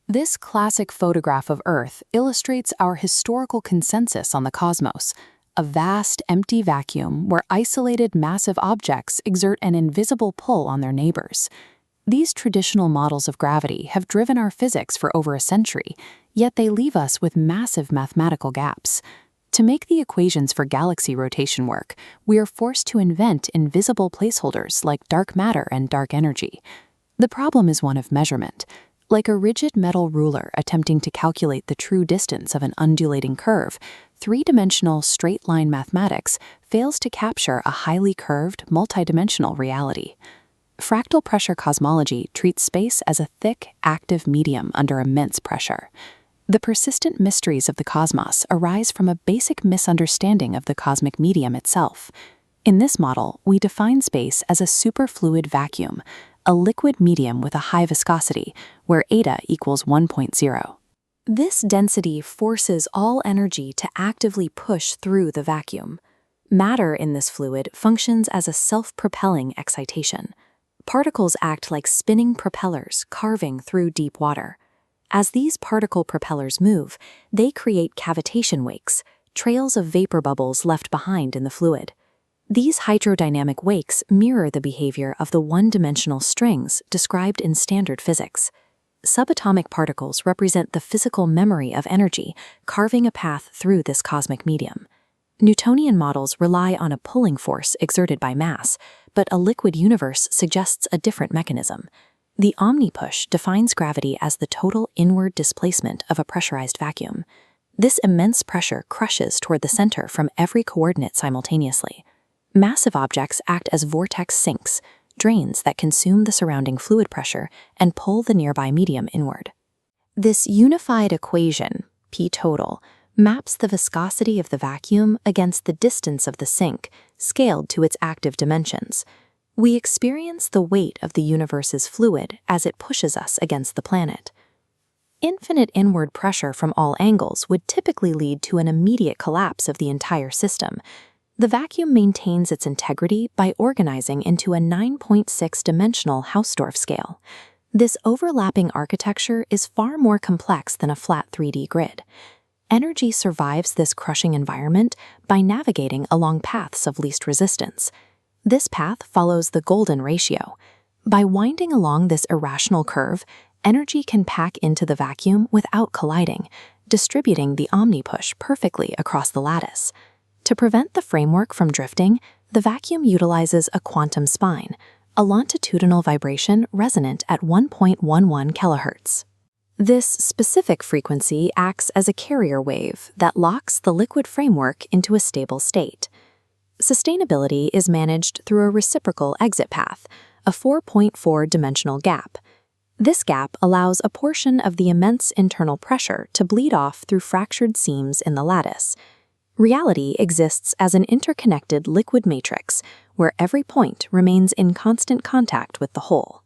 This classic photograph of Earth illustrates our historical consensus on the cosmos, a vast, empty vacuum where isolated massive objects exert an invisible pull on their neighbors. These traditional models of gravity have driven our physics for over a century, yet they leave us with massive mathematical gaps. To make the equations for galaxy rotation work, we are forced to invent invisible placeholders like dark matter and dark energy. The problem is one of measurement. Like a rigid metal ruler attempting to calculate the true distance of an undulating curve, three-dimensional straight-line mathematics fails to capture a highly curved, multidimensional reality. Fractal pressure cosmology treats space as a thick, active medium under immense pressure. The persistent mysteries of the cosmos arise from a basic misunderstanding of the cosmic medium itself. In this model, we define space as a superfluid vacuum, a liquid medium with a high viscosity, where eta equals 1.0. This density forces all energy to actively push through the vacuum. Matter in this fluid functions as a self-propelling excitation. Particles act like spinning propellers carving through deep water. As these particle propellers move, they create cavitation wakes, trails of vapor bubbles left behind in the fluid. These hydrodynamic wakes mirror the behavior of the one-dimensional strings described in standard physics. Subatomic particles represent the physical memory of energy, carving a path through this cosmic medium. Newtonian models rely on a pulling force exerted by mass, but a liquid universe suggests a different mechanism. The omnipush defines gravity as the total inward displacement of a pressurized vacuum. This immense pressure crushes toward the center from every coordinate simultaneously. Massive objects act as vortex sinks, drains that consume the surrounding fluid pressure and pull the nearby medium inward. This unified equation, P total, maps the viscosity of the vacuum against the distance of the sink, scaled to its active dimensions. We experience the weight of the universe's fluid as it pushes us against the planet. Infinite inward pressure from all angles would typically lead to an immediate collapse of the entire system. The vacuum maintains its integrity by organizing into a 9.6-dimensional Hausdorff scale. This overlapping architecture is far more complex than a flat 3D grid. Energy survives this crushing environment by navigating along paths of least resistance. This path follows the golden ratio. By winding along this irrational curve, energy can pack into the vacuum without colliding, distributing the omnipush perfectly across the lattice. To prevent the framework from drifting, the vacuum utilizes a quantum spine, a longitudinal vibration resonant at 1.11 kHz. This specific frequency acts as a carrier wave that locks the liquid framework into a stable state. Sustainability is managed through a reciprocal exit path, a 4.4-dimensional gap. This gap allows a portion of the immense internal pressure to bleed off through fractured seams in the lattice. Reality exists as an interconnected liquid matrix where every point remains in constant contact with the whole.